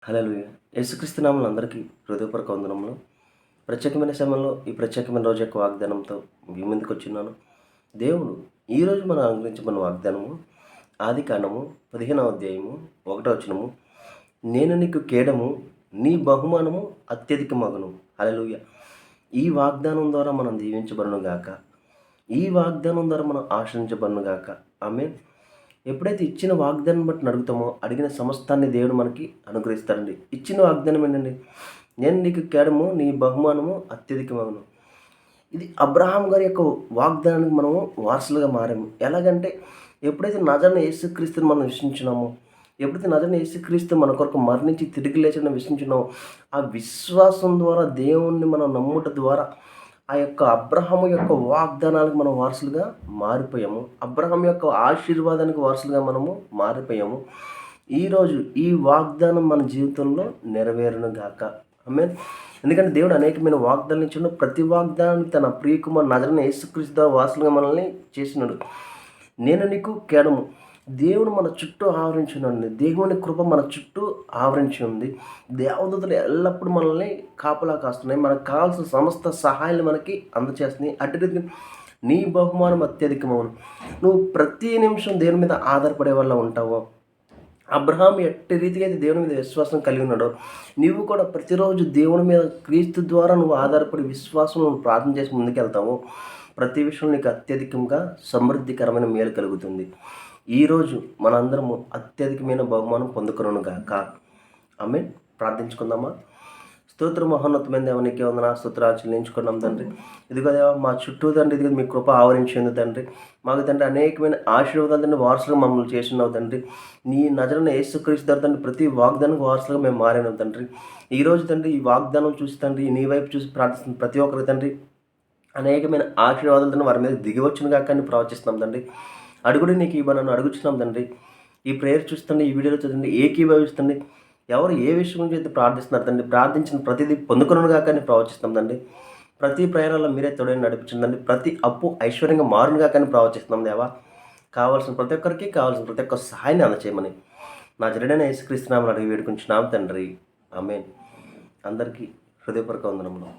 హల్లెలూయా. యేసుక్రీస్తు నామములో అందరికీ హృదయపూర్వక వందనములు. ప్రత్యేకమైన సమయంలో ఈ ప్రత్యేకమైన రోజు యొక్క వాగ్దానంతో మీ ముందుకు వచ్చిన్నాను. దేవుడు ఈరోజు మనం అనుగ్రహించబడిన వాగ్దానము ఆదికాండము 15వ అధ్యాయము 1వ వచనము. నేను నీకు కేడము, నీ బహుమానము అత్యధికమగును. హల్లెలూయా. ఈ వాగ్దానం ద్వారా మనం దీవించబడును గాక. ఈ వాగ్దానం ద్వారా మనం ఆశ్రయించబడును గాక. ఆమేన్. ఎప్పుడైతే ఇచ్చిన వాగ్దానం బట్టి అడుగుతామో అడిగిన సమస్తాన్ని దేవుడు మనకి అనుగ్రహిస్తాడండి. ఇచ్చిన వాగ్దానం ఏంటండి? నేను నీకు కేడము, నీ బహుమానము అత్యధికమగును. ఇది అబ్రహాం గారి యొక్క వాగ్దానానికి మనము వారసులుగా మారాము. ఎలాగంటే ఎప్పుడైతే నజరైన యేసుక్రీస్తుని మనం విశ్వసించున్నామో, ఎప్పుడైతే నజరైన యేసుక్రీస్తు మన కొరకు మరణించి తిరిగి లేచిన విశ్వసించున్నామో, ఆ విశ్వాసం ద్వారా దేవుణ్ణి మనం నమ్ముట ద్వారా ఆ యొక్క అబ్రహాము యొక్క వాగ్దానాలకు మనం వారసులుగా మారిపోయాము. అబ్రహాం యొక్క ఆశీర్వాదానికి వారసులుగా మనము మారిపోయాము. ఈరోజు ఈ వాగ్దానం మన జీవితంలో నెరవేరును గాక. ఆమేన్. ఎందుకంటే దేవుడు అనేకమైన వాగ్దానాలు ఇచ్చిన ప్రతి వాగ్దానాన్ని తన ప్రియకుమారు నజరైన యేసుక్రీస్తు ద్వారా వారసులుగా మనల్ని చేసినాడు. నేను నీకు కేడము. దేవుడు మన చుట్టూ ఆవరించి ఉన్నాడు. దేవుని కృప మన చుట్టూ ఆవరించి ఉంది. దేవదూతలు ఎల్లప్పుడూ మనల్ని కాపలా కాస్తున్నాయి. మనకు కావాల్సిన సమస్త సహాయాలు మనకి అందచేస్తున్నాయి. అటు రీతి నీ బహుమానం అత్యధికమవును. నువ్వు ప్రతి నిమిషం దేవుని మీద ఆధారపడే వల్ల ఉంటావు. అబ్రహాం ఎట్టి రీతిగా అయితే దేవుని మీద విశ్వాసం కలిగి ఉన్నాడో, నీవు కూడా ప్రతిరోజు దేవుని మీద క్రీస్తు ద్వారా నువ్వు ఆధారపడి విశ్వాసం నువ్వు ప్రార్థన చేసి ముందుకెళ్తావు. ప్రతి విషయంలో నీకు అత్యధికంగా సమృద్ధికరమైన మేలు కలుగుతుంది. ఈరోజు మనందరము అత్యధికమైన బహుమానం పొందుకొనును గాక. ఆమేన్. ప్రార్థించుకుందామా? స్తోత్ర మహోన్నతమైన దేవునికి వందన స్తోత్రాలు చెల్లించుకున్నాం తండ్రి. ఇదిగో దేవా, మా చుట్టూ తండ్రి ఇదిగో మీ కృప ఆవరించింది తండ్రి. మాకు తండ్రి అనేకమైన ఆశీర్వాదాలు తండ్రి వారసులుగా మమ్మల్ని చేసినావు తండ్రి. నీ నజరైన యేసుక్రీస్తు ద్వారా తండ్రి ప్రతి వాగ్దానానికి వారసులుగా మేము మారినాం తండ్రి. ఈరోజు తండ్రి ఈ వాగ్దానం చూసి తండ్రి నీ వైపు చూసి ప్రార్థిస్తున్న ప్రతి ఒక్కరి తండ్రి అనేకమైన ఆశీర్వాదాలు తండ్రి వారి మీద దిగివచ్చును గాక అని ప్రవచిస్తున్నాం తండ్రి. అడుగుడు నీకు ఇవ్వనని అడుగుచున్నాం తండ్రి. ఈ ప్రేయర్ చూస్తుంది, ఈ వీడియోలో చూడండి, ఏకీభవిస్తుంది. ఎవరు ఏ విషయం గురించి అయితే ప్రార్థిస్తున్నారు తండ్రి, ప్రార్థించిన ప్రతిదీ పొందుకొనును గాక అని ప్రవచిస్తాం తండ్రి. ప్రతి ప్రయాణంలో మీరే తోడని నడిపించండి. ప్రతి అప్పు ఐశ్వర్యంగా మారును గాక అని ప్రవచిస్తున్నాం దేవా. కావాల్సిన ప్రతి ఒక్కరికి కావాల్సిన ప్రతి ఒక్క సహాయాన్ని అందచేయమని నా జరుడైన యేసుక్రీస్తు నామములో అడిగి వేడుకుంటున్నాం తండ్రి. ఆమేన్. అందరికీ హృదయపూర్వక వందనములు.